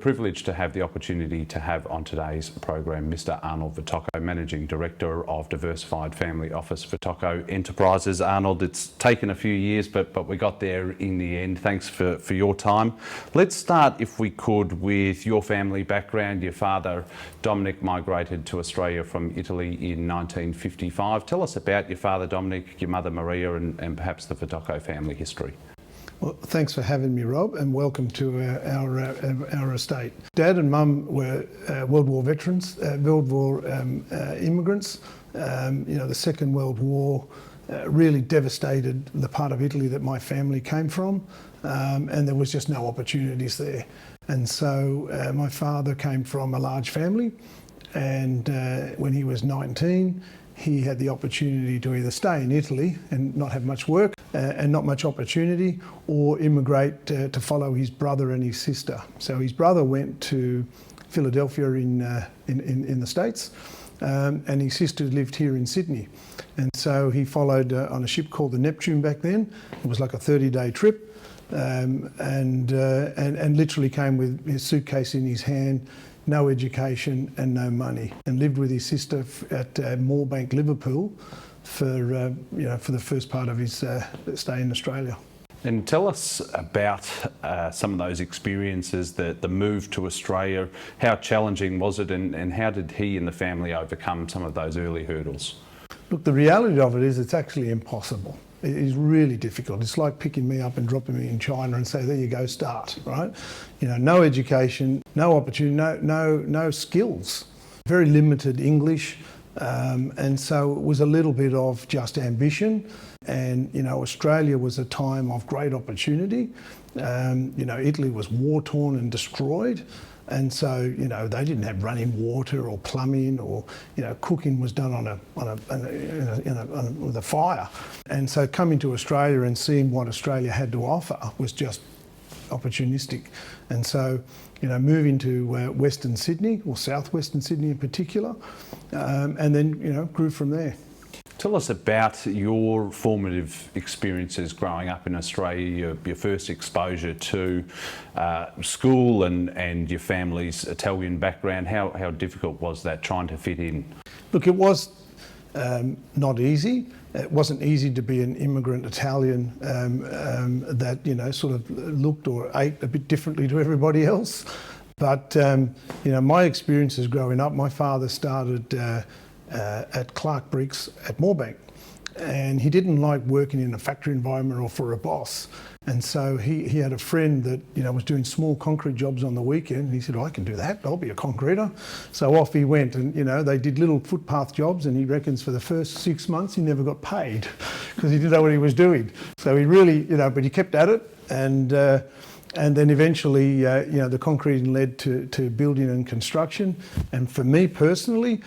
privileged to have the opportunity to have on today's program Mr. Arnold Vitocco, Managing Director of Diversified Family Office Vitocco Enterprises. Arnold, it's taken a few years, but we got there in the end. Thanks for your time. Let's start, if we could, with your family background. Your father, Domenic, migrated to Australia from Italy in 1955. Tell us about your father, Domenic, your mother, Maria, and perhaps the Vitocco family history. Well, thanks for having me, Rob, and welcome to our estate. Dad and Mum were World War veterans, World War immigrants. The Second World War really devastated the part of Italy that my family came from, and there was just no opportunities there. And so my father came from a large family, and when he was 19, he had the opportunity to either stay in Italy and not have much work and not much opportunity, or immigrate to follow his brother and his sister. So his brother went to Philadelphia in the States, and his sister lived here in Sydney. And so he followed on a ship called the Neptune back then. It was like a 30-day trip, and literally came with his suitcase in his hand, no education and no money, and lived with his sister at Moorebank, Liverpool, for the first part of his stay in Australia. And tell us about some of those experiences, the move to Australia. How challenging was it, and how did he and the family overcome some of those early hurdles? Look, the reality of it is it's actually impossible. It is really difficult. It's like picking me up and dropping me in China and say, there you go, start, right? No education, no opportunity, no skills, very limited English. And so it was a little bit of just ambition. And, Australia was a time of great opportunity. Italy was war-torn and destroyed. And so, they didn't have running water or plumbing, or, cooking was done with a fire. And so coming to Australia and seeing what Australia had to offer was just opportunistic. And so, moving to Western Sydney, or southwestern Sydney in particular, and then, grew from there. Tell us about your formative experiences growing up in Australia, your first exposure to school and your family's Italian background. How difficult was that, trying to fit in? Look, it was not easy. It wasn't easy to be an immigrant Italian that, sort of looked or ate a bit differently to everybody else. But, my experiences growing up, my father started at Clark Bricks at Moorebank, and he didn't like working in a factory environment or for a boss. And so he had a friend that was doing small concrete jobs on the weekend, and he said, I can do that, I'll be a concreter. So off he went, and they did little footpath jobs, and he reckons for the first 6 months he never got paid because he didn't know what he was doing. So he really, but he kept at it, and then eventually, the concreting led to building and construction. And for me personally,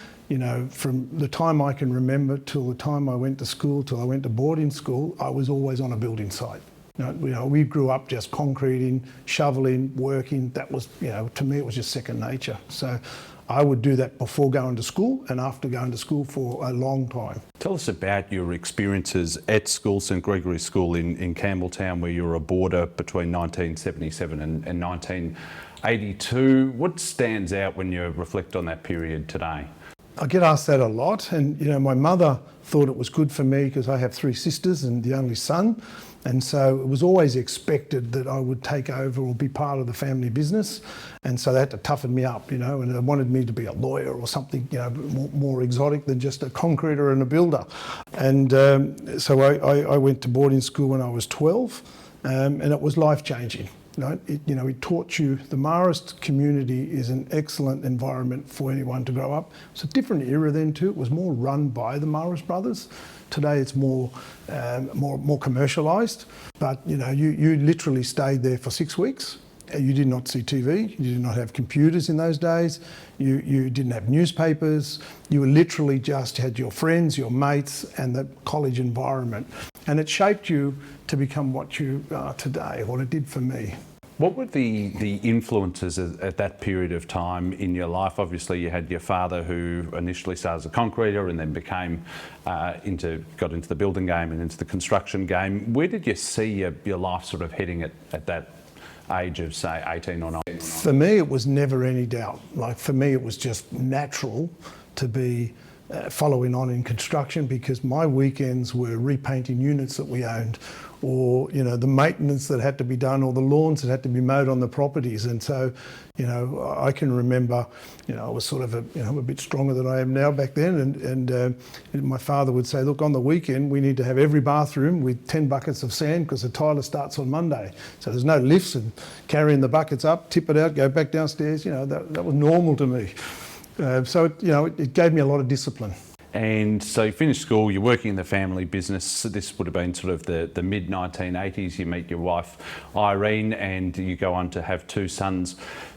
from the time I can remember till the time I went to school, till I went to boarding school, I was always on a building site. We grew up just concreting, shoveling, working. That was, to me, it was just second nature. So I would do that before going to school and after going to school for a long time. Tell us about your experiences at school, St Gregory School in Campbelltown, where you were a boarder between 1977 and 1982. What stands out when you reflect on that period today? I get asked that a lot, and my mother thought it was good for me because I have 3 sisters and the only son, and so it was always expected that I would take over or be part of the family business, and so they had to toughen me up, and they wanted me to be a lawyer or something, more exotic than just a concreter and a builder. And so I went to boarding school when I was 12, and it was life-changing. It taught you, the Marist community is an excellent environment for anyone to grow up. It's a different era then too. It was more run by the Marist brothers. Today it's more commercialised, but you literally stayed there for 6 weeks. You did not see TV, you did not have computers in those days, you didn't have newspapers, you literally just had your friends, your mates, and the college environment. And it shaped you to become what you are today, what it did for me. What were the influences at that period of time in your life? Obviously you had your father, who initially started as a concreter and then got into the building game and into the construction game. Where did you see your life sort of heading at that age of, say, 18 or 19? For me, it was never any doubt. Like, for me, it was just natural to be following on in construction, because my weekends were repainting units that we owned, or, you know, the maintenance that had to be done, or the lawns that had to be mowed on the properties. And so, you know, I can remember, you know, I was sort of a bit stronger than I am now back then, and my father would say, look, on the weekend we need to have every bathroom with 10 buckets of sand, because the tiler starts on Monday. So there's no lifts, and carrying the buckets up, tip it out, go back downstairs. You know, that was normal to me. So it gave me a lot of discipline. And so you finished school, you're working in the family business. So this would have been sort of the mid-1980s. You meet your wife, Irene, and you go on to have 2 sons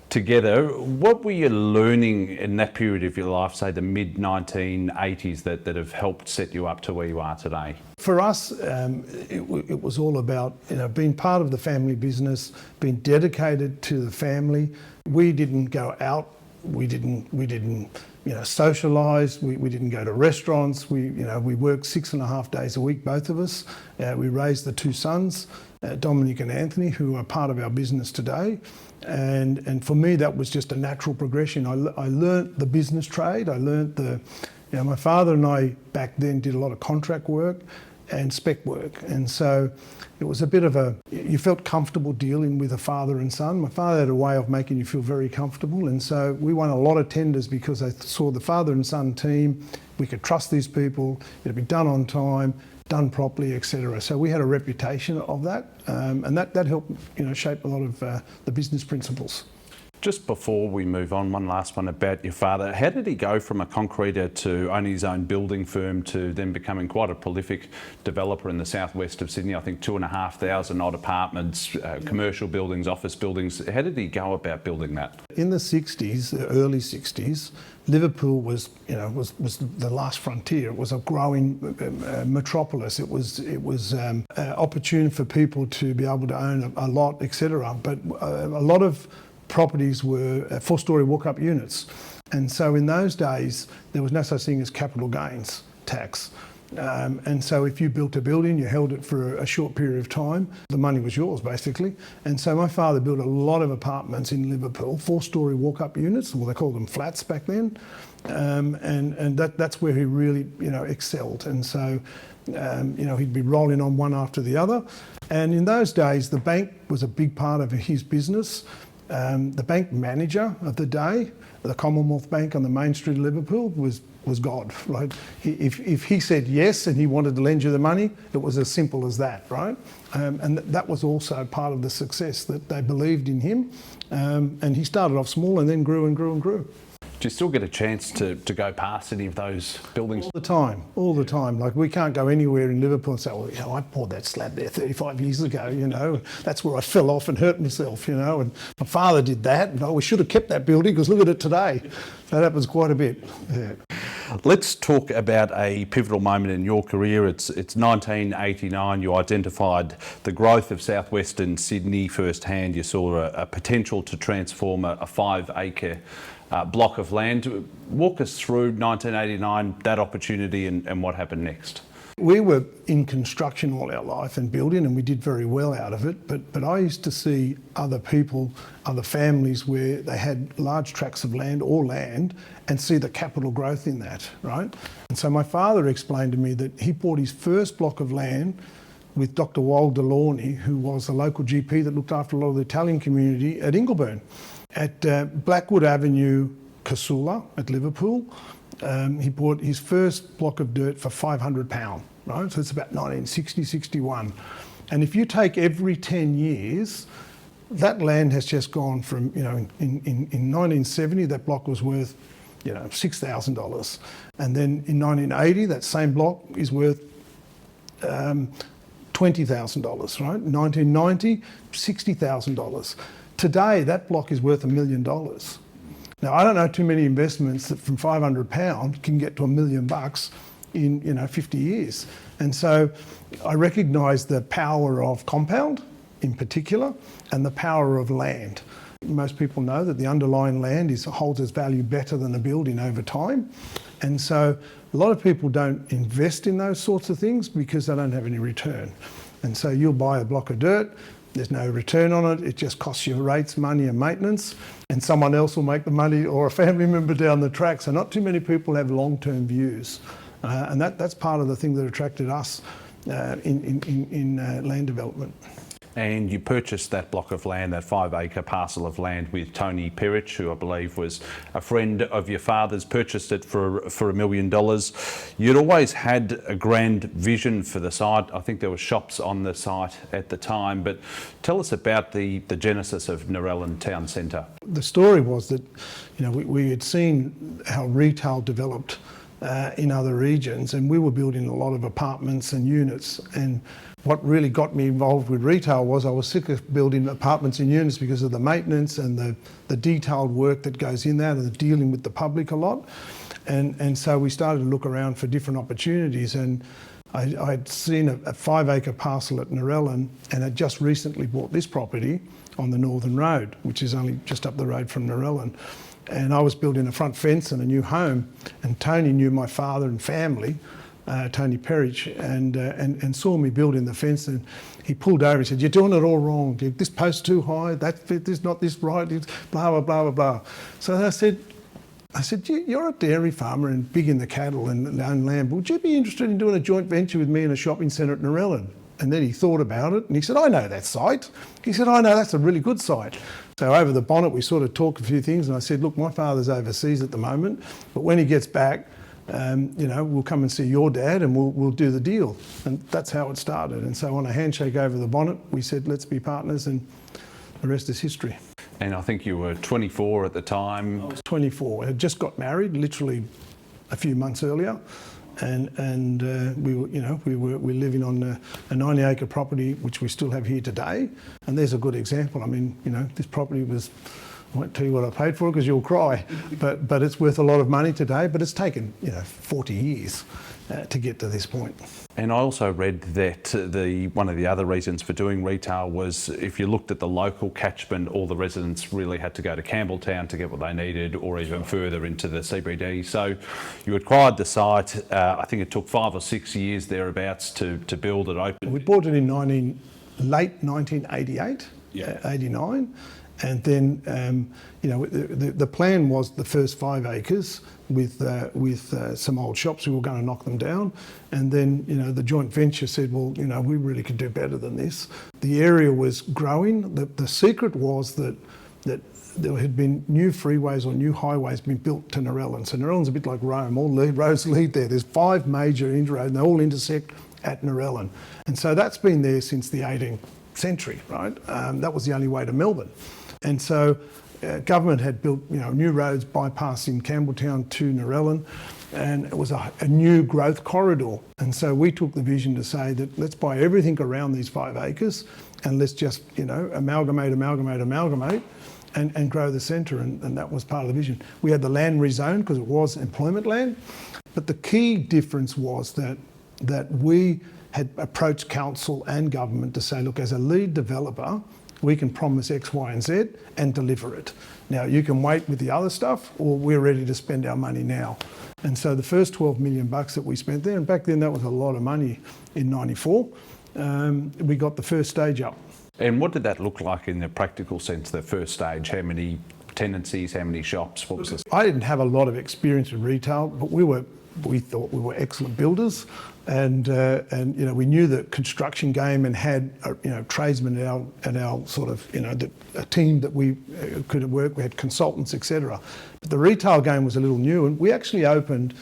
together. What were you learning in that period of your life, say the mid-1980s, that have helped set you up to where you are today? For us, it was all about, you know, being part of the family business, being dedicated to the family. We didn't go out. We didn't you know, socialise. We didn't go to restaurants. We worked 6.5 days a week, both of us. We raised the 2 sons, Domenic and Anthony, who are part of our business today. And for me, that was just a natural progression. I learnt the business trade. I learnt my father and I back then did a lot of contract work and spec work. And so it was a bit of you felt comfortable dealing with a father and son. My father had a way of making you feel very comfortable. And so we won a lot of tenders because I saw the father and son team. We could trust these people. It'd be done on time, done properly, etc. So we had a reputation of that. And that helped, you know, shape a lot of the business principles. Just before we move on, one last one about your father. How did he go from a concreter to owning his own building firm to then becoming quite a prolific developer in the southwest of Sydney? I think 2,500 odd apartments, commercial buildings, office buildings. How did he go about building that? In the 60s, the early 60s, Liverpool was the last frontier. It was a growing metropolis. It was opportune for people to be able to own a lot, etc. But a lot of properties were 4-storey walk-up units. And so in those days, there was no such thing as capital gains tax. And so if you built a building, you held it for a short period of time, the money was yours, basically. And so my father built a lot of apartments in Liverpool, 4-storey walk-up units, well, they called them flats back then. And that's where he really, you know, excelled. And so, you know, he'd be rolling on one after the other. And in those days, the bank was a big part of his business. The bank manager of the day, the Commonwealth Bank on the main street of Liverpool, was God, right? If he said yes and he wanted to lend you the money, it was as simple as that, right? And that was also part of the success, that they believed in him. And he started off small and then grew and grew and grew. Do you still get a chance to go past any of those buildings? All the time. Like, we can't go anywhere in Liverpool and say, well, you know, I poured that slab there 35 years ago, you know, that's where I fell off and hurt myself, you know, and my father did that, and we should have kept that building because look at it today. That happens quite a bit. Yeah. Let's talk about a pivotal moment in your career. It's 1989. You identified the growth of southwestern Sydney firsthand. You saw a potential to transform a 5-acre block of land. Walk us through 1989, that opportunity, and what happened next. We were in construction all our life and building, and we did very well out of it. But I used to see other people, other families where they had large tracts of land or land, and see the capital growth in that, right? And so my father explained to me that he bought his first block of land with Dr. Wal Delaunay, who was a local GP that looked after a lot of the Italian community at Ingleburn. At Blackwood Avenue, Casula at Liverpool, he bought his first block of dirt for £500, right? So it's about 1960, 61. And if you take every 10 years, that land has just gone from, you know, in 1970, that block was worth, you know, $6,000. And then in 1980, that same block is worth $20,000, right? 1990, $60,000. Today, that block is worth $1 million. Now, I don't know too many investments that from £500 can get to $1 million in, you know, 50 years. And so I recognise the power of compound in particular, and the power of land. Most people know that the underlying land holds its value better than a building over time. And so a lot of people don't invest in those sorts of things because they don't have any return. And so you'll buy a block of dirt, There's no return on it. It just costs you rates, money and maintenance, and someone else will make the money or a family member down the track. So not too many people have long-term views. And that's part of the thing that attracted us in land development. And you purchased that block of land, that 5-acre parcel of land with Tony Perich, who I believe was a friend of your father's, purchased it for $1 million. You'd always had a grand vision for the site. I think there were shops on the site at the time, but tell us about the genesis of Narellan Town Centre. The story was that, we had seen how retail developed in other regions, and we were building a lot of apartments and units. And what really got me involved with retail was I was sick of building apartments and units because of the maintenance and the detailed work that goes in that and the dealing with the public a lot. And so we started to look around for different opportunities, and I'd seen a 5-acre parcel at Narellan, and had just recently bought this property on the Northern Road, which is only just up the road from Narellan. And I was building a front fence and a new home, and Tony knew my father and family, Tony Perich, and saw me building the fence, and he pulled over and said, "You're doing it all wrong. This post's too high, that fit is not this right, it's blah, blah, blah, blah, blah." So I said, "You're a dairy farmer and big in the cattle and own land. Would you be interested in doing a joint venture with me in a shopping centre at Narellan?" And then he thought about it and he said, "I know that site." He said, "I know, that's a really good site." So over the bonnet, we sort of talked a few things, and I said, "Look, my father's overseas at the moment, but when he gets back, we'll come and see your dad and we'll do the deal." And that's how it started. And so on a handshake over the bonnet, we said, "Let's be partners," and the rest is history. And I think you were 24 at the time. I was 24. I had just got married, literally a few months earlier. And we were living on a 90-acre property, which we still have here today. And there's a good example. I mean, this property was, I won't tell you what I paid for it because you'll cry, but it's worth a lot of money today. But it's taken 40 years to get to this point. And I also read that one of the other reasons for doing retail was if you looked at the local catchment, all the residents really had to go to Campbelltown to get what they needed, or even further into the CBD. So you acquired the site. I think it took 5 or 6 years thereabouts to build it open. We bought it in late 1988, 89. And then, the plan was the first 5 acres with some old shops. We were going to knock them down. And then, the joint venture said, well, we really could do better than this. The area was growing. The secret was that there had been new freeways or new highways being built to Narellan. So Narellan's a bit like Rome. All the roads lead there. There's 5 major inroads, and they all intersect at Narellan. And so that's been there since the 18th century, right? That was the only way to Melbourne. And so government had built new roads bypassing Campbelltown to Narellan, and it was a new growth corridor. And so we took the vision to say that let's buy everything around these 5 acres and let's just amalgamate and grow the centre, and that was part of the vision. We had the land rezoned because it was employment land, but the key difference was that we had approached council and government to say, look, as a lead developer, we can promise X, Y and Z and deliver it. Now, you can wait with the other stuff, or we're ready to spend our money now. And so the first $12 million that we spent there, and back then that was a lot of money in 94, we got the first stage up. And what did that look like in the practical sense, the first stage? How many tenancies, how many shops? What was this? I didn't have a lot of experience in retail, but we thought we were excellent builders, and we knew the construction game and had tradesmen at our sort of a team that we could work. We had consultants, etc. But the retail game was a little new, and we actually opened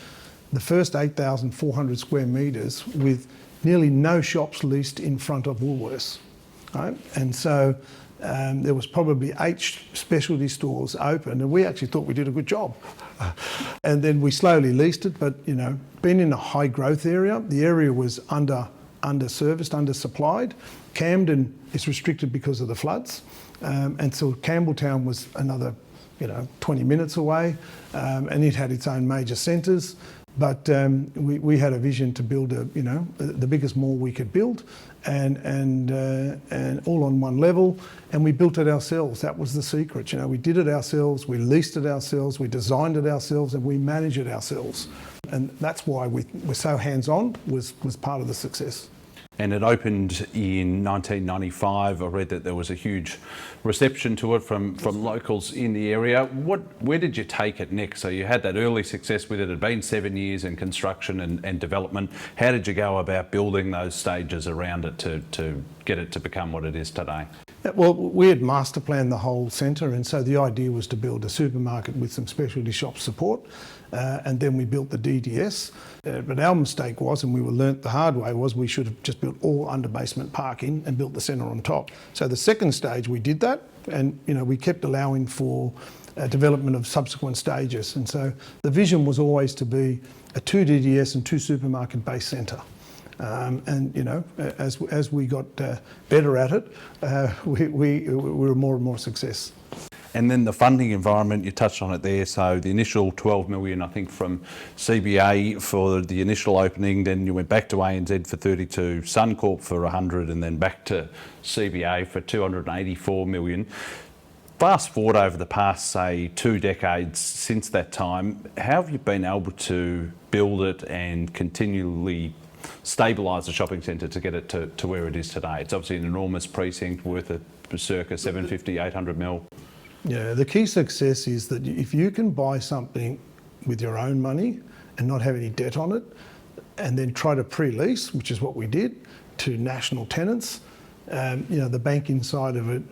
the first 8,400 square metres with nearly no shops leased in front of Woolworths. Right? And so there was probably 8 specialty stores open, and we actually thought we did a good job. And then we slowly leased it, but being in a high growth area, the area was underserviced, undersupplied. Camden is restricted because of the floods, and so Campbelltown was another 20 minutes away, and it had its own major centres. But we had a vision to build the biggest mall we could build, and all on one level, and we built it ourselves. That was the secret. We did it ourselves, we leased it ourselves, we designed it ourselves, and we managed it ourselves. And that's why we're so hands-on, was part of the success. And it opened in 1995. I read that there was a huge reception to it from locals in the area. Where did you take it next? So you had that early success with it. It had been 7 years in construction and development. How did you go about building those stages around it to get it to become what it is today? Well, we had master planned the whole centre, and so the idea was to build a supermarket with some specialty shop support, and then we built the DDS. But our mistake was, and we were learnt the hard way, was we should have just built all under basement parking and built the centre on top. So the second stage we did that, and we kept allowing for development of subsequent stages. And so the vision was always to be a 2 DDS and 2 supermarket based centre. As we got better at it, we were more and more success. And then the funding environment, you touched on it there. So the initial 12 million, I think, from CBA for the initial opening. Then you went back to ANZ for 32, Suncorp for 100, and then back to CBA for 284 million. Fast forward over the past, say, 2 decades since that time, how have you been able to build it and continually stabilise the shopping centre to get it to where it is today? It's obviously an enormous precinct worth of circa 750, 800 mil. Yeah, the key success is that if you can buy something with your own money and not have any debt on it, and then try to pre-lease, which is what we did, to national tenants, the banking side of it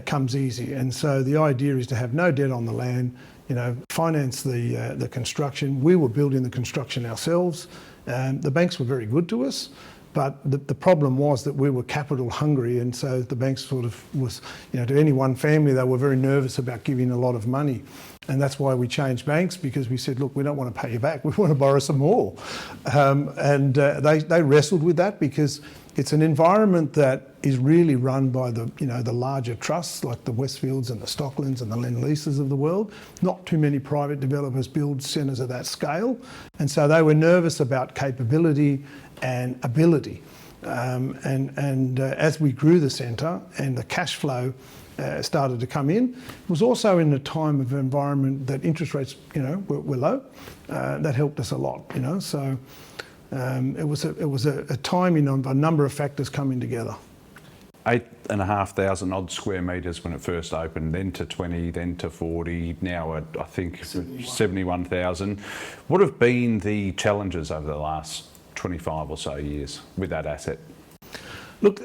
comes easy. And so the idea is to have no debt on the land, finance the construction. We were building the construction ourselves. The banks were very good to us, but the problem was that we were capital hungry, and so the banks sort of was, to any one family, they were very nervous about giving a lot of money. And that's why we changed banks, because we said, look, we don't want to pay you back, we want to borrow some more. They wrestled with that, because it's an environment that is really run by the larger trusts like the Westfields and the Stocklands and the Lendleases of the world. Not too many private developers build centres of that scale, and so they were nervous about capability and ability. As we grew the centre and the cash flow started to come in, it was also in a time of environment that interest rates were low. That helped us a lot. So. It was a timing of a number of factors coming together. 8,500 odd square metres when it first opened, then to 20, then to 40, now at I think 71,000. What have been the challenges over the last 25 or so years with that asset? Look,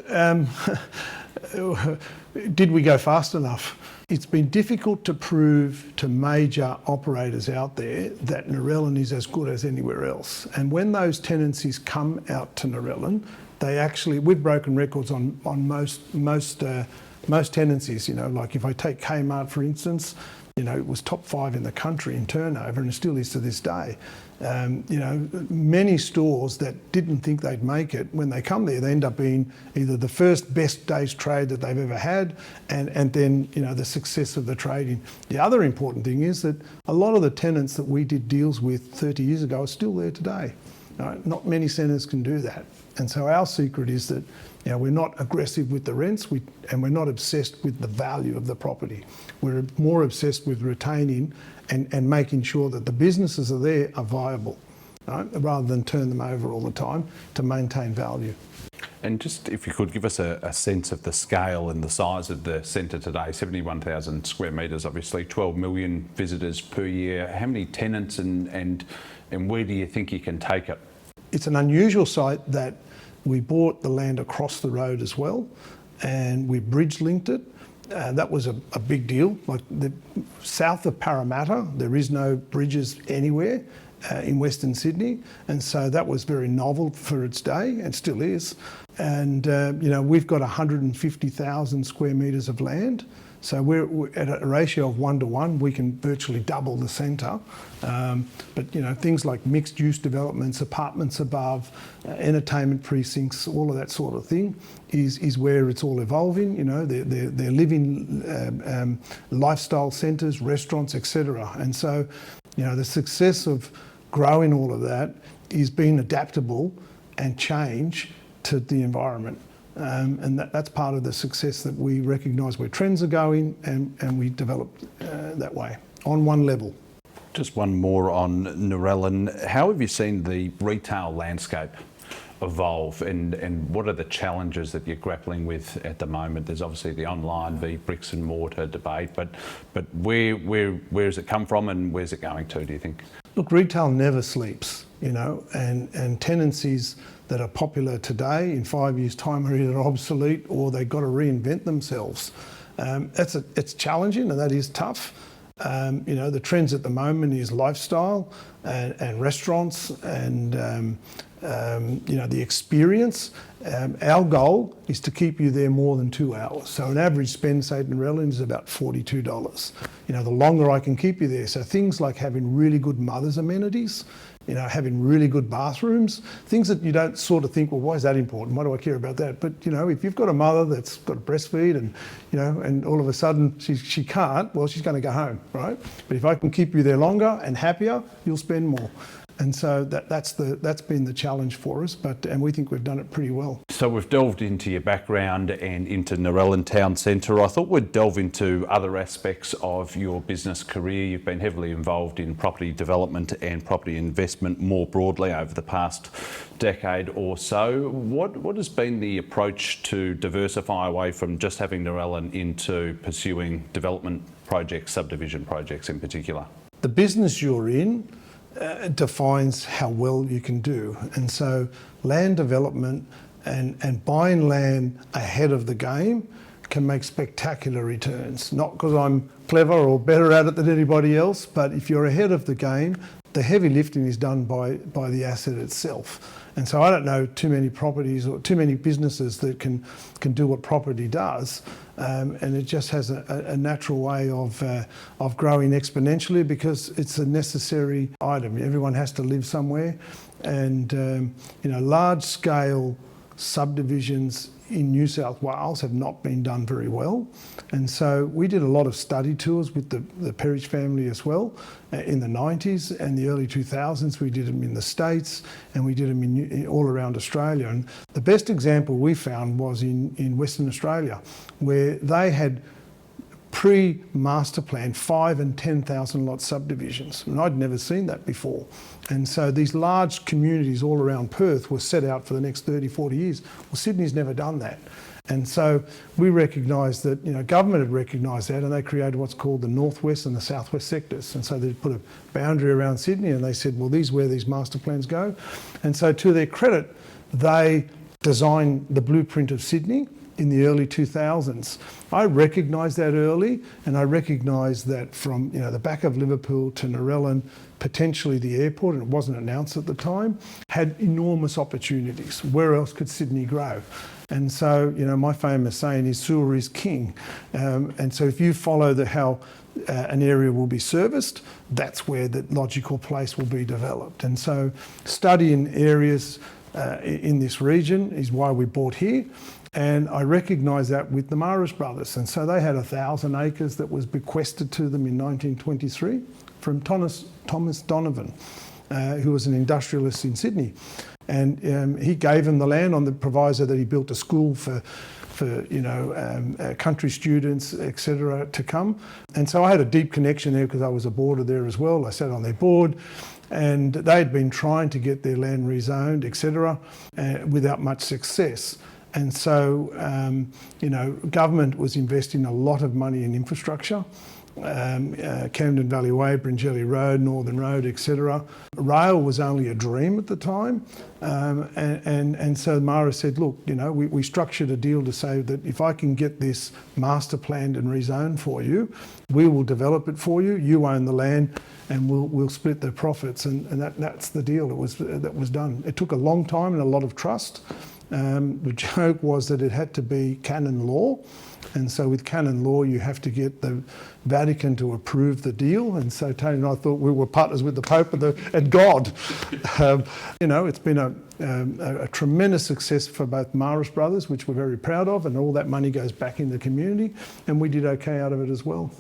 did we go fast enough? It's been difficult to prove to major operators out there that Narellan is as good as anywhere else. And when those tenancies come out to Narellan, we've broken records on most tenancies. Like if I take Kmart, for instance, it was top 5 in the country in turnover, and it still is to this day. Many stores that didn't think they'd make it, when they come there, they end up being either the first best day's trade that they've ever had, and then the success of the trading. The other important thing is that a lot of the tenants that we did deals with 30 years ago are still there today. Not many centres can do that, and so our secret is that we're not aggressive with the rents, and we're not obsessed with the value of the property. We're more obsessed with retaining and making sure that the businesses are there are viable, right? Rather than turn them over all the time to maintain value. And just if you could give us a sense of the scale and the size of the centre today, 71,000 square metres, obviously 12 million visitors per year. How many tenants and where do you think you can take it? It's an unusual site that we bought the land across the road as well, and we bridge linked it. That was a big deal. Like south of Parramatta, there is no bridges anywhere in Western Sydney, and so that was very novel for its day, and still is. And we've got 150,000 square metres of land. So we're at a ratio of 1 to 1. We can virtually double the centre. But things like mixed-use developments, apartments above, entertainment precincts, all of that sort of thing is where it's all evolving. They're living lifestyle centres, restaurants, etc. And so, the success of growing all of that is being adaptable and change to the environment. And that's part of the success, that we recognise where trends are going and we develop that way, on one level. Just one more on Narellan. How have you seen the retail landscape evolve, and what are the challenges that you're grappling with at the moment? There's obviously the online v bricks and mortar debate, but where has it come from and where's it going to, do you think? Look, retail never sleeps, you know, and tenancies that are popular today in 5 years' time are either obsolete or they've got to reinvent themselves. It's challenging and that is tough. You know, the trends at the moment is lifestyle and restaurants and you know, the experience. Our goal is to keep you there more than 2 hours. So an average spend, say, in Relland is about $42. You know, the longer I can keep you there. So things like having really good mother's amenities, you know, having really good bathrooms, things that you don't sort of think, well, why is that important? Why do I care about that? But, you know, if you've got a mother that's got to breastfeed and, you know, and all of a sudden she can't, well, she's going to go home, right? But if I can keep you there longer and happier, you'll spend more. And so that's been the challenge for us, and we think we've done it pretty well. So we've delved into your background and into Narellan Town Centre. I thought we'd delve into other aspects of your business career. You've been heavily involved in property development and property investment more broadly over the past decade or so. What has been the approach to diversify away from just having Narellan into pursuing development projects, subdivision projects in particular? The business you're in defines how well you can do. And so land development and buying land ahead of the game can make spectacular returns. Not because I'm clever or better at it than anybody else, but if you're ahead of the game, the heavy lifting is done by the asset itself. And so I don't know too many properties or too many businesses that can do what property does. And it just has a natural way of growing exponentially because it's a necessary item. Everyone has to live somewhere. And, you know, large scale subdivisions in New South Wales have not been done very well. And so we did a lot of study tours with the Perich family as well in the 90s and the early 2000s. We did them in the States and we did them in all around Australia. And the best example we found was in Western Australia, where they had pre-master plan 5,000 and 10,000 lot subdivisions. And I'd never seen that before. And so these large communities all around Perth were set out for the next 30, 40 years. Well, Sydney's never done that. And so we recognised that, you know, government had recognised that and they created what's called the northwest and the southwest sectors. And so they put a boundary around Sydney and they said, well, these are where these master plans go. And so to their credit, they designed the blueprint of Sydney in the early 2000s. I recognised that early, and I recognised that from, you know, the back of Liverpool to Narellan, potentially the airport, and it wasn't announced at the time, had enormous opportunities. Where else could Sydney grow? And so, you know, my famous saying is sewer is king. And so if you follow how an area will be serviced, that's where the logical place will be developed. And so studying areas in this region is why we bought here. And I recognise that with the Maris brothers. And so they had 1,000 acres that was bequested to them in 1923 from Thomas Donovan, who was an industrialist in Sydney. And he gave them the land on the proviso that he built a school for you know, country students, etc., to come. And so I had a deep connection there because I was a boarder there as well. I sat on their board. And they had been trying to get their land rezoned, etc., without much success. And so, you know, government was investing a lot of money in infrastructure, Camden Valley Way, Bringelly Road, Northern Road, etc. Rail was only a dream at the time. And so Mara said, look, you know, we structured a deal to say that if I can get this master planned and rezoned for you, we will develop it for you, you own the land, and we'll split the profits. And that's the deal that was done. It took a long time and a lot of trust. The joke was that it had to be canon law. And so with canon law, you have to get the Vatican to approve the deal. And so Tony and I thought we were partners with the Pope and God. You know, it's been a tremendous success for both Maris brothers, which we're very proud of, and all that money goes back in the community. And we did okay out of it as well.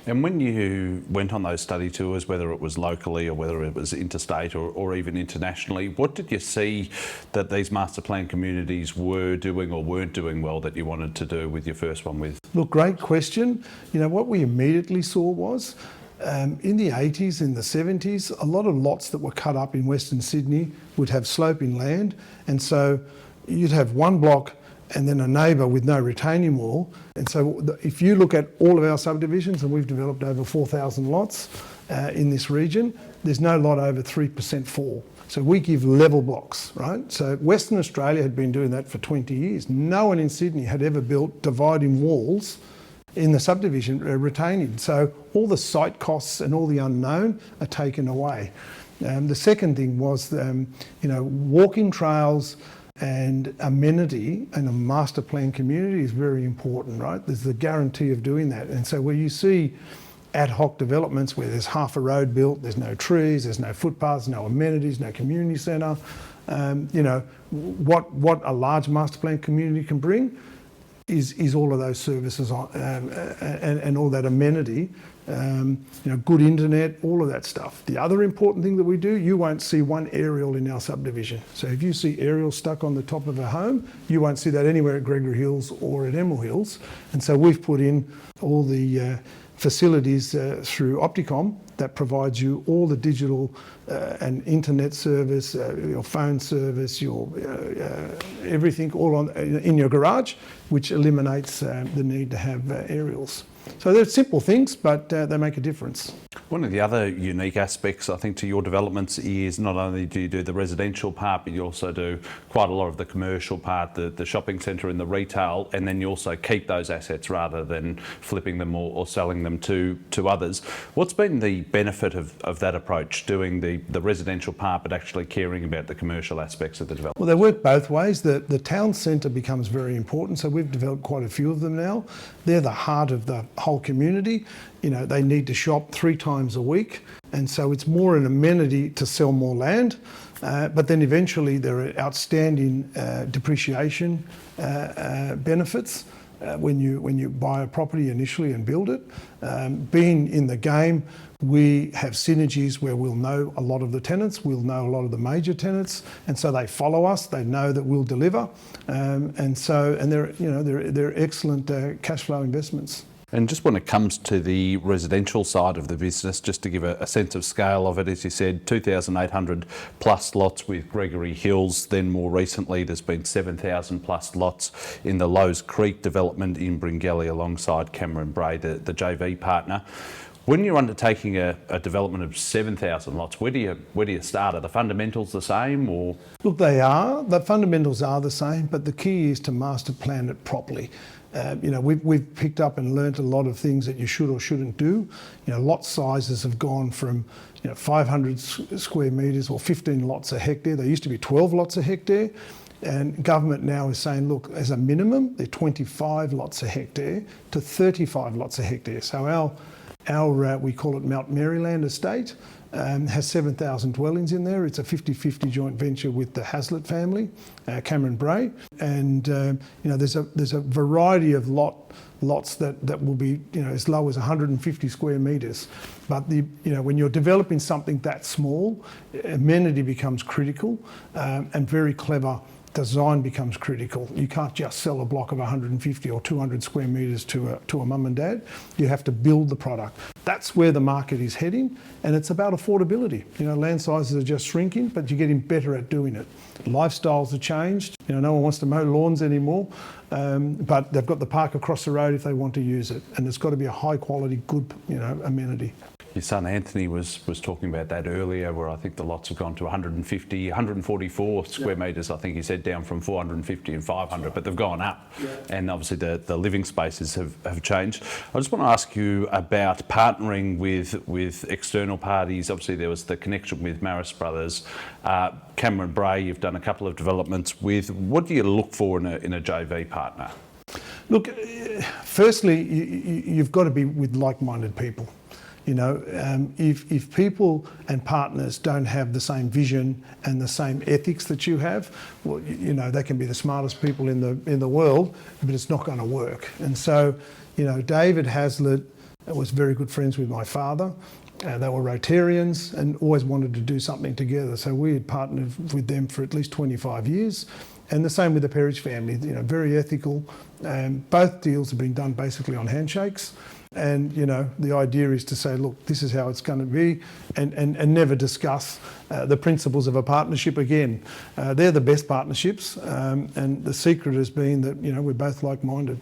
And when you went on those study tours, whether it was locally or whether it was interstate or even internationally, what did you see that these master plan communities were doing or weren't doing well that you wanted to do with your first one with? Look, great question. You know, what we immediately saw was In the 80s, in the 70s, a lot of lots that were cut up in Western Sydney would have sloping land, and so you'd have one block and then a neighbour with no retaining wall. And so if you look at all of our subdivisions, and we've developed over 4,000 lots in this region, there's no lot over 3% fall. So we give level blocks, right? So Western Australia had been doing that for 20 years. No one in Sydney had ever built dividing walls in the subdivision retaining. So all the site costs and all the unknown are taken away. The second thing was, walking trails and amenity in a master plan community is very important, right? There's the guarantee of doing that. And so where you see ad hoc developments where there's half a road built, there's no trees, there's no footpaths, no amenities, no community centre, what a large master plan community can bring is all of those services and all that amenity, good internet, all of that stuff. The other important thing that we do, you won't see one aerial in our subdivision. So if you see aerials stuck on the top of a home, you won't see that anywhere at Gregory Hills or at Emerald Hills. And so we've put in all the facilities through Opticom that provides you all the digital and internet service, your phone service, your everything all in your garage, which eliminates the need to have aerials. So they're simple things, but they make a difference. One of the other unique aspects, I think, to your developments is not only do you do the residential part, but you also do quite a lot of the commercial part, the shopping centre and the retail, and then you also keep those assets rather than flipping them or selling them to others. What's been the benefit of that approach, doing the residential part but actually caring about the commercial aspects of the development? Well, they work both ways. The town centre becomes very important, so we've developed quite a few of them now. They're the heart of the whole community. They need to shop 3 times a week, and so it's more an amenity to sell more land, but then eventually there are outstanding depreciation benefits when you buy a property initially and build it. Being in the game, we have synergies where we'll know a lot of the tenants, we'll know a lot of the major tenants, and so they follow us. They know that we'll deliver, and they're excellent cash flow investments. And just when it comes to the residential side of the business, just to give a sense of scale of it, as you said, 2,800 plus lots with Gregory Hills. Then more recently, there's been 7,000 plus lots in the Lowe's Creek development in Bringelly alongside Cameron Bray, the JV partner. When you're undertaking a development of 7,000 lots, where do you start? Are the fundamentals the same, or? Look, they are. The fundamentals are the same, but the key is to master plan it properly. We've picked up and learnt a lot of things that you should or shouldn't do. Lot sizes have gone from 500 square metres or 15 lots a hectare. There used to be 12 lots a hectare. And government now is saying, look, as a minimum, they're 25 lots a hectare to 35 lots a hectare. So our we call it Mount Maryland estate, has 7,000 dwellings in there. It's a 50-50 joint venture with the Hazlitt family, Cameron Bray, and there's a variety of lots that will be as low as 150 square metres. But when you're developing something that small, amenity becomes critical, and very clever design becomes critical. You can't just sell a block of 150 or 200 square metres to a mum and dad. You have to build the product. That's where the market is heading, and it's about affordability. Land sizes are just shrinking, but you're getting better at doing it. Lifestyles have changed. No one wants to mow lawns anymore, but they've got the park across the road if they want to use it, and it's got to be a high quality, good amenity. Your son Anthony was talking about that earlier, where I think the lots have gone to 144 square metres, I think he said, down from 450 and 500, but they've gone up. And obviously the living spaces have changed. I just want to ask you about partnering with external parties. Obviously there was the connection with Maris Brothers, Cameron Bray, you've done a couple of developments with. What do you look for in a JV partner? Look, firstly, you've got to be with like-minded people. If people and partners don't have the same vision and the same ethics that you have, well, they can be the smartest people in the world, but it's not going to work. And so, David Hazlitt was very good friends with my father. They were Rotarians and always wanted to do something together. So we had partnered with them for at least 25 years. And the same with the Perich family, very ethical. Both deals have been done basically on handshakes. And, you know, the idea is to say, look, this is how it's going to be, and never discuss the principles of a partnership again. They're the best partnerships, and the secret has been that, you know, we're both like-minded.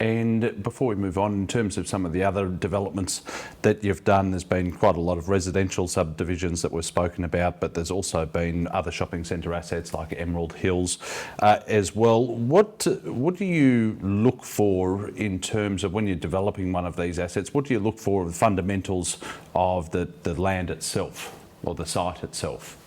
And before we move on, in terms of some of the other developments that you've done, there's been quite a lot of residential subdivisions that we've spoken about, but there's also been other shopping centre assets like Emerald Hills as well. What do you look for in terms of when you're developing one of these assets? What do you look for, the fundamentals of the land itself or the site itself?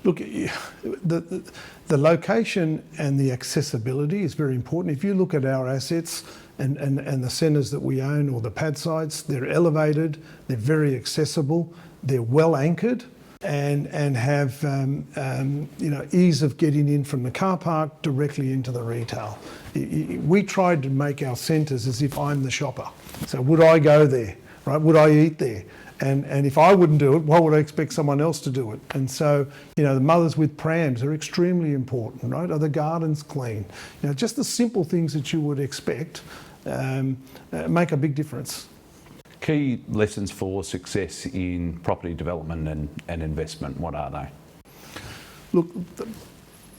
Look, the location and the accessibility is very important. If you look at our assets and the centres that we own, or the pad sites, they're elevated, they're very accessible, they're well anchored, and have you know, ease of getting in from the car park directly into the retail. We tried to make our centres as if I'm the shopper. So would I go there, right? Would I eat there? And if I wouldn't do it, why would I expect someone else to do it? And so, you know, the mothers with prams are extremely important, right? Are the gardens clean? You know, just the simple things that you would expect make a big difference. Key lessons for success in property development and investment, what are they? Look,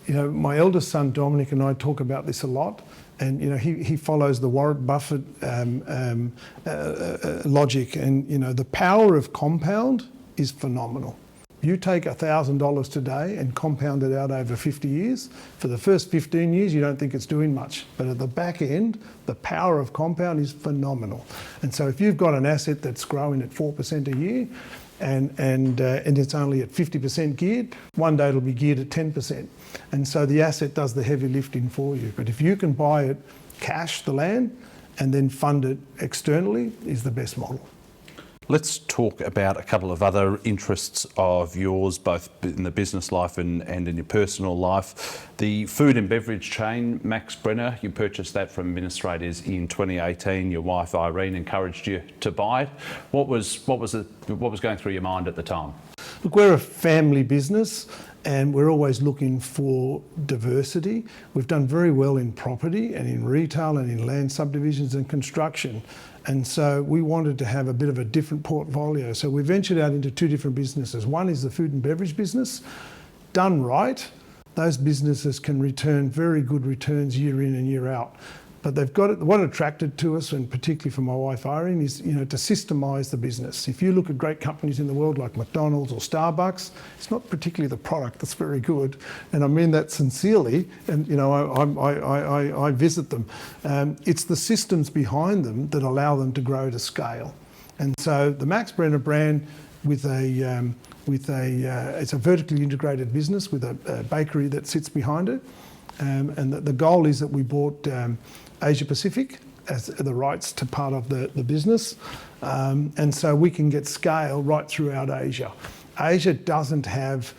you know, my eldest son Domenic and I talk about this a lot. And, you know, he follows the Warren Buffett logic, and, you know, the power of compound is phenomenal. You take $1,000 today and compound it out over 50 years. For the first 15 years, you don't think it's doing much. But at the back end, the power of compound is phenomenal. And so if you've got an asset that's growing at 4% a year, and it's only at 50% geared, one day it'll be geared at 10%. And so the asset does the heavy lifting for you. But if you can buy it cash, the land, and then fund it externally, is the best model. Let's talk about a couple of other interests of yours, both in the business life and in your personal life. The food and beverage chain, Max Brenner, you purchased that from administrators in 2018. Your wife Irene encouraged you to buy it. What was going through your mind at the time? Look, we're a family business, and we're always looking for diversity. We've done very well in property and in retail and in land subdivisions and construction. And so we wanted to have a bit of a different portfolio. So we ventured out into two different businesses. One is the food and beverage business. Done right, those businesses can return very good returns year in and year out. But they've got it. What attracted to us, and particularly for my wife Irene, is, you know, to systemise the business. If you look at great companies in the world like McDonald's or Starbucks, it's not particularly the product that's very good, and I mean that sincerely. And, you know, I visit them. It's the systems behind them that allow them to grow to scale. And so the Max Brenner brand, it's a vertically integrated business with a bakery that sits behind it. And the goal is that we bought Asia Pacific as the rights to part of the business, and so we can get scale right throughout Asia. Asia doesn't have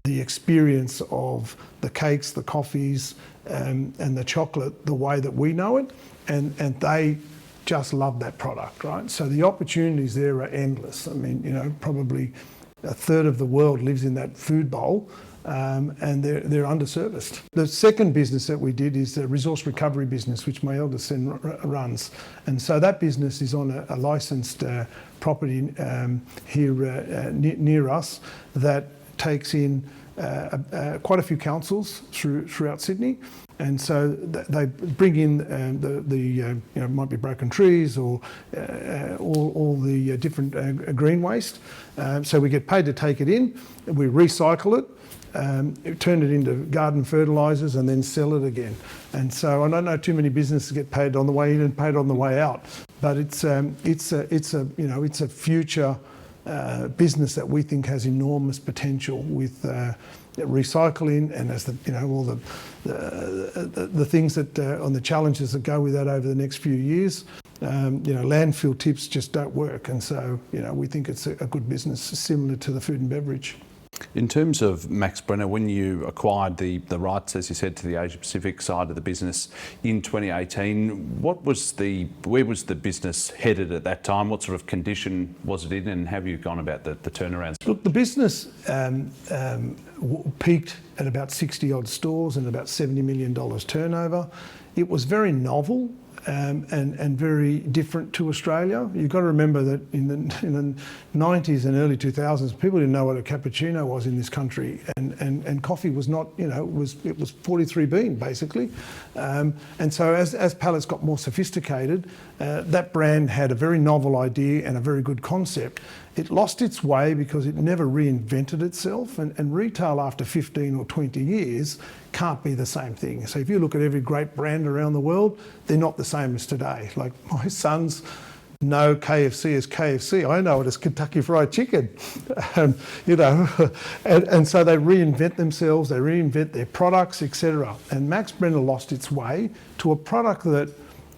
the experience of the cakes, the coffees, and the chocolate the way that we know it, and they just love that product, right? So the opportunities there are endless. I mean, you know, probably a third of the world lives in that food bowl. And they're underserviced. The second business that we did is the resource recovery business, which my eldest son runs. And so that business is on a licensed property here near us that takes in quite a few councils throughout Sydney. And so they bring in you know, might be broken trees or all the different green waste. So we get paid to take it in, we recycle it, turn it into garden fertilisers, and then sell it again. And so I don't know too many businesses get paid on the way in and paid on the way out, but it's a future business that we think has enormous potential with recycling, and as all the things that on the challenges that go with that over the next few years. Landfill tips just don't work, and so we think it's a good business similar to the food and beverage. In terms of Max Brenner, when you acquired the rights, as you said, to the Asia Pacific side of the business in 2018, where was the business headed at that time? What sort of condition was it in, and have you gone about the turnaround? Look, the business peaked at about 60 odd stores and about $70 million turnover. It was very novel. and very different to Australia. You've got to remember that in the 90s and early 2000s, people didn't know what a cappuccino was in this country, and coffee was not, you know, it was 43 bean basically. And so as pallets got more sophisticated, that brand had a very novel idea and a very good concept. It lost its way because it never reinvented itself, and retail after 15 or 20 years can't be the same thing. So if you look at every great brand around the world, they're not the same as today. Like my sons know KFC as KFC. I know it as Kentucky Fried Chicken, you know, and so they reinvent themselves, they reinvent their products, etc. And Max Brenner lost its way to a product that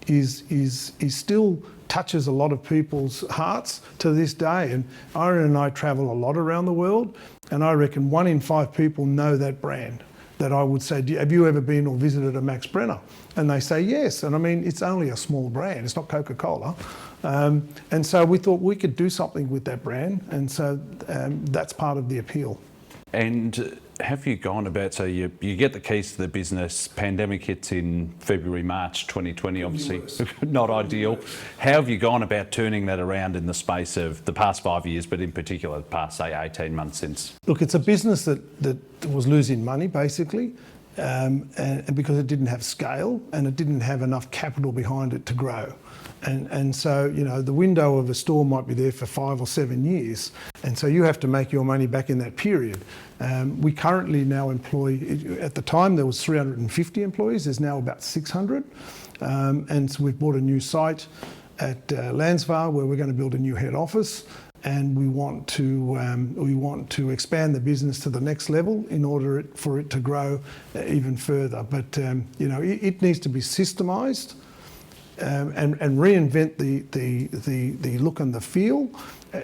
is still touches a lot of people's hearts to this day. And Irene and I travel a lot around the world, and I reckon 1 in 5 people know that brand. That I would say, have you ever been or visited a Max Brenner? And they say yes. And I mean, it's only a small brand, it's not Coca-Cola. And so we thought we could do something with that brand, and so that's part of the appeal. And have you gone about, so you get the keys to the business, pandemic hits in February, March 2020, obviously not ideal. How have you gone about turning that around in the space of the past 5 years, but in particular the past, say, 18 months since? Look, it's a business that was losing money, basically, and because it didn't have scale and it didn't have enough capital behind it to grow. And so, you know, the window of a store might be there for 5 or 7 years. And so you have to make your money back in that period. We currently now employ, at the time there was 350 employees, there's now about 600. And so we've bought a new site at Landsvar where we're going to build a new head office. And we want to expand the business to the next level in order for it to grow even further. But, you know, it needs to be systemised. And reinvent the look and the feel,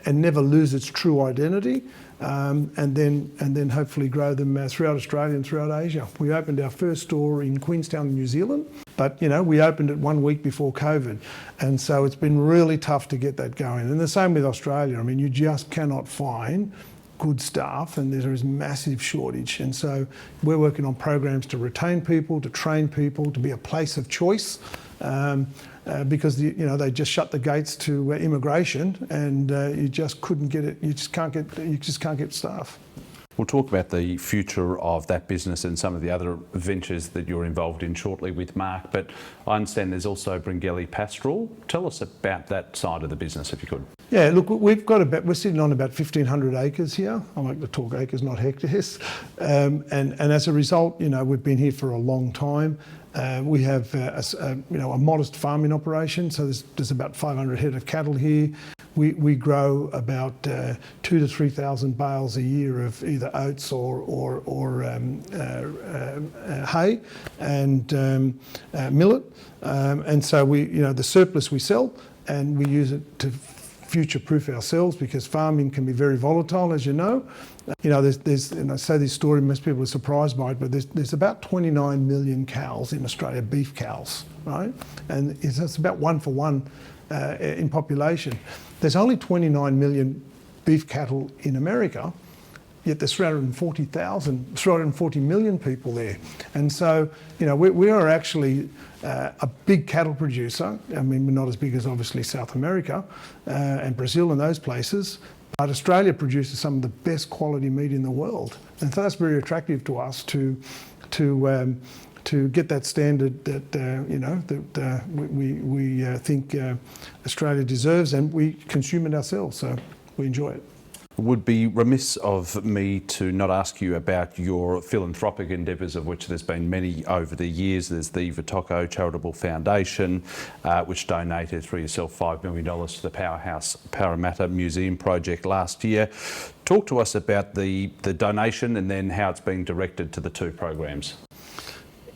and never lose its true identity, and then hopefully grow them throughout Australia and throughout Asia. We opened our first store in Queenstown, New Zealand, but you know, we opened it 1 week before COVID, and so it's been really tough to get that going. And the same with Australia. I mean, you just cannot find good staff, and there is massive shortage. And so we're working on programs to retain people, to train people, to be a place of choice. Because you know, they just shut the gates to immigration, and you just couldn't get it. You just can't get staff. We'll talk about the future of that business and some of the other ventures that you're involved in shortly with Mark. But I understand there's also Vitocco Pastoral. Tell us about that side of the business, if you could. Yeah, look, we're sitting on about 1,500 acres here. I like to talk acres, not hectares. And as a result, you know, we've been here for a long time. We have a modest farming operation, so there's about 500 head of cattle here. We grow about 2,000 to 3,000 bales a year of either oats or hay and millet, and so the surplus we sell, and we use it to future-proof ourselves, because farming can be very volatile, as you know. You know, and I say this story, most people are surprised by it, but there's about 29 million cows in Australia, beef cows, right? And it's about 1 for 1 in population. There's only 29 million beef cattle in America, yet there's 340 million people there. And so, you know, we are actually a big cattle producer. I mean, we're not as big as obviously South America and Brazil and those places, but Australia produces some of the best quality meat in the world. And so that's very attractive to us to get that standard that we think Australia deserves, and we consume it ourselves, so we enjoy it. It would be remiss of me to not ask you about your philanthropic endeavours, of which there's been many over the years. There's the Vitocco Charitable Foundation, which donated through yourself $5 million to the Powerhouse Parramatta Museum project last year. Talk to us about the donation and then how it's being directed to the two programs.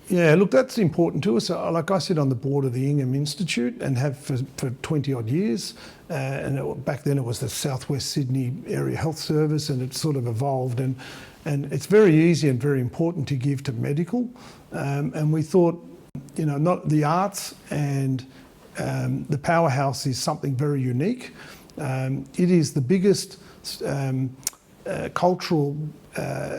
Yeah, look, that's important to us. Like I sit on the board of the Ingham Institute and have for 20 odd years. Back then it was the Southwest Sydney Area Health Service, and it sort of evolved. And it's very easy and very important to give to medical. And we thought, you know, not the arts and the Powerhouse is something very unique. It is the biggest cultural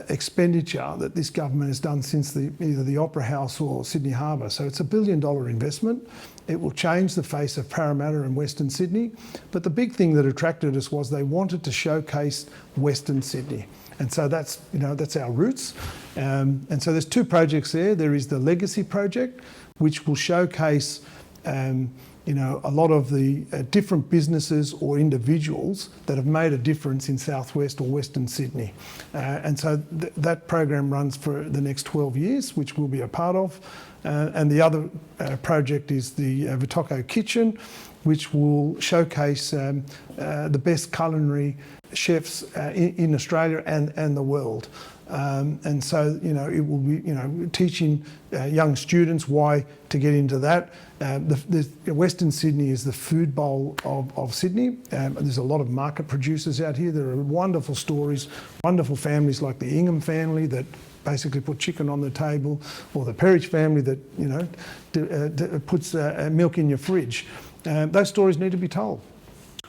expenditure that this government has done since either the Opera House or Sydney Harbour. So it's $1 billion investment. It will change the face of Parramatta and Western Sydney. But the big thing that attracted us was they wanted to showcase Western Sydney. And so that's our roots. And so there's two projects there. There is the Legacy project, which will showcase a lot of the different businesses or individuals that have made a difference in southwest or Western Sydney. And so that program runs for the next 12 years, which we'll be a part of. And the other project is the Vitocco Kitchen, which will showcase the best culinary chefs in Australia and the world. And so, it will be, teaching young students why to get into that. Western Sydney is the food bowl of Sydney. There's a lot of market producers out here. There are wonderful stories, wonderful families like the Ingham family that basically put chicken on the table, or the Perich family that puts milk in your fridge. Those stories need to be told.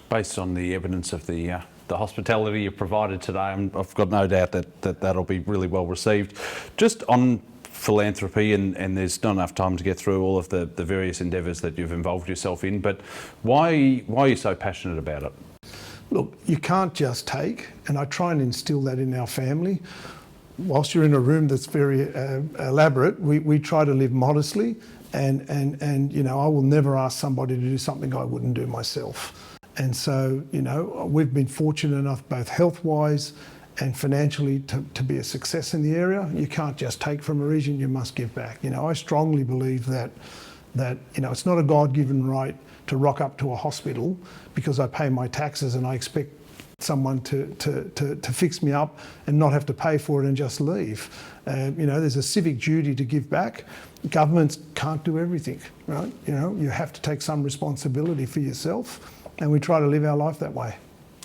Based on the evidence of the hospitality you provided today, I've got no doubt that'll be really well received. Just on philanthropy, and there's not enough time to get through all of the various endeavours that you've involved yourself in, but why are you so passionate about it? Look, you can't just take, and I try and instill that in our family. Whilst you're in a room that's very elaborate, we try to live modestly, and I will never ask somebody to do something I wouldn't do myself. And so, we've been fortunate enough, both health-wise and financially, to be a success in the area. You can't just take from a region, you must give back. I strongly believe that it's not a God-given right to rock up to a hospital because I pay my taxes and I expect someone to fix me up and not have to pay for it and just leave. There's a civic duty to give back. Governments can't do everything, right? You have to take some responsibility for yourself. And we try to live our life that way.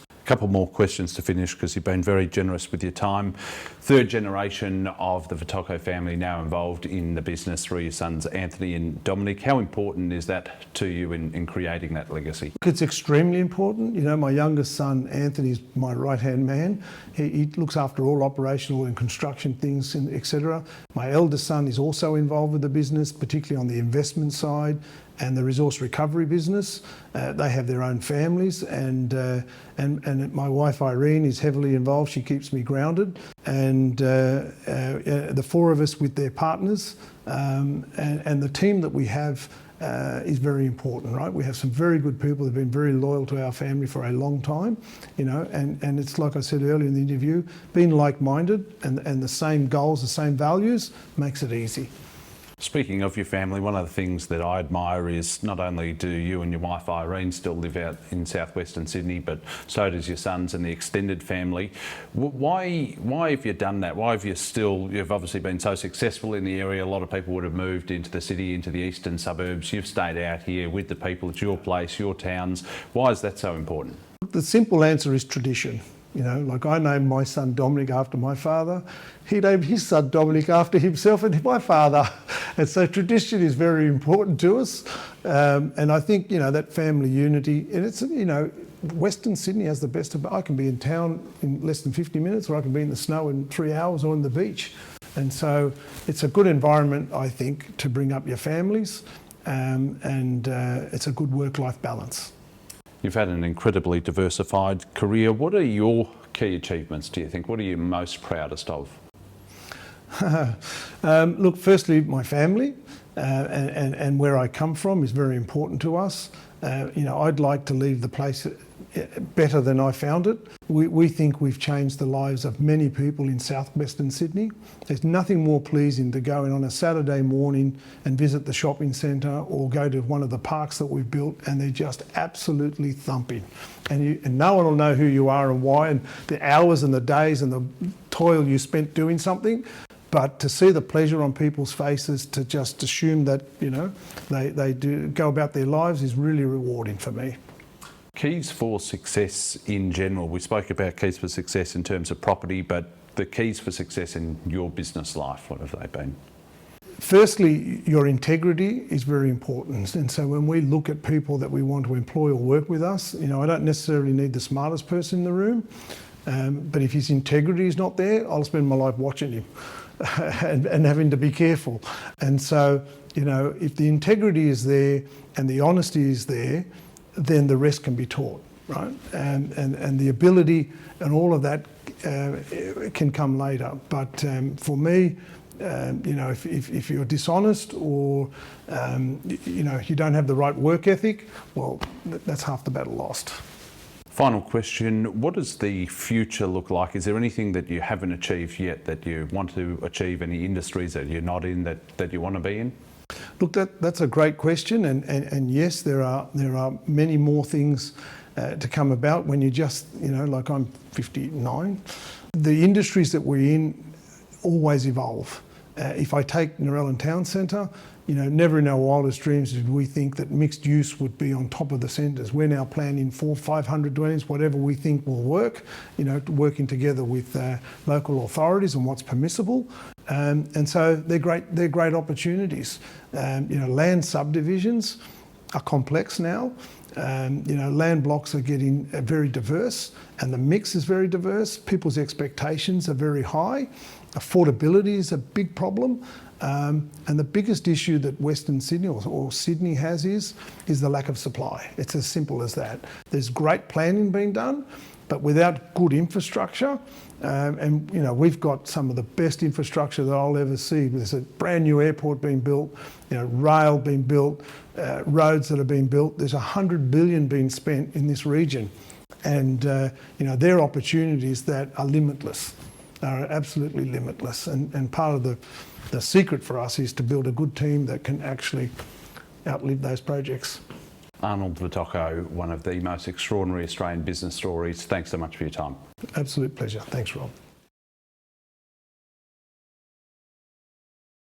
A couple more questions to finish, because you've been very generous with your time. Third generation of the Vitocco family now involved in the business through your sons Anthony and Domenic. How important is that to you in creating that legacy? It's extremely important. My youngest son Anthony is my right-hand man. He looks after all operational and construction things, etc. My eldest son is also involved with the business, particularly on the investment side and the resource recovery business. They have their own families, and my wife Irene is heavily involved. She keeps me grounded, and the four of us with their partners, and the team that we have is very important, right? We have some very good people who've been very loyal to our family for a long time, and it's like I said earlier in the interview, being like-minded and the same goals, the same values makes it easy. Speaking of your family, one of the things that I admire is not only do you and your wife Irene still live out in southwestern Sydney, but so does your sons and the extended family. Why have you done that? Why have you've obviously been so successful in the area. A lot of people would have moved into the city, into the eastern suburbs. You've stayed out here with the people. It's your place, your towns. Why is that so important? The simple answer is tradition. Like I named my son Domenic after my father. He named his son Domenic after himself and my father. And so tradition is very important to us. And I think, that family unity, and it's, Western Sydney has the best of, I can be in town in less than 50 minutes, or I can be in the snow in 3 hours or on the beach. And so it's a good environment, I think, to bring up your families, and it's a good work-life balance. You've had an incredibly diversified career. What are your key achievements, do you think? What are you most proudest of? Look, firstly, my family and where I come from is very important to us. I'd like to leave the place better than I found it. We think we've changed the lives of many people in southwestern Sydney. There's nothing more pleasing to go in on a Saturday morning and visit the shopping centre or go to one of the parks that we've built, and they're just absolutely thumping. And no one will know who you are and why, and the hours and the days and the toil you spent doing something. But to see the pleasure on people's faces, to just assume that, they do go about their lives is really rewarding for me. Keys for success in general. We spoke about keys for success in terms of property, but the keys for success in your business life, what have they been? Firstly, your integrity is very important. And so when we look at people that we want to employ or work with us, I don't necessarily need the smartest person in the room. But if his integrity is not there, I'll spend my life watching him and having to be careful. And so, you know, if the integrity is there and the honesty is there, then the rest can be taught, right? And the ability and all of that can come later. But for me, you know, if you're dishonest or, you know, you don't have the right work ethic, well, that's half the battle lost. Final question, what does the future look like? Is there anything that you haven't achieved yet that you want to achieve, any industries that you're not in that you want to be in? Look, that's a great question, and yes, there are many more things to come about when you just, you know, like I'm 59. The industries that we're in always evolve. If I take Narellan Town Centre, you know, never in our wildest dreams did we think that mixed use would be on top of the centres. We're now planning 400-500 dwellings, whatever we think will work, you know, working together with local authorities on what's permissible. And so they're great opportunities. You know, land subdivisions are complex now. You know, land blocks are getting very diverse and the mix is very diverse. People's expectations are very high. Affordability is a big problem. And the biggest issue that Western Sydney or Sydney has is the lack of supply. It's as simple as that. There's great planning being done, but without good infrastructure, and you know, we've got some of the best infrastructure that I'll ever see. There's a brand new airport being built, you know, rail being built, roads that are being built. There's 100 billion being spent in this region, and you know, there are opportunities that are limitless, are absolutely limitless. And part of the secret for us is to build a good team that can actually outlive those projects. Arnold Vitocco, one of the most extraordinary Australian business stories. Thanks so much for your time. Absolute pleasure. Thanks, Rob.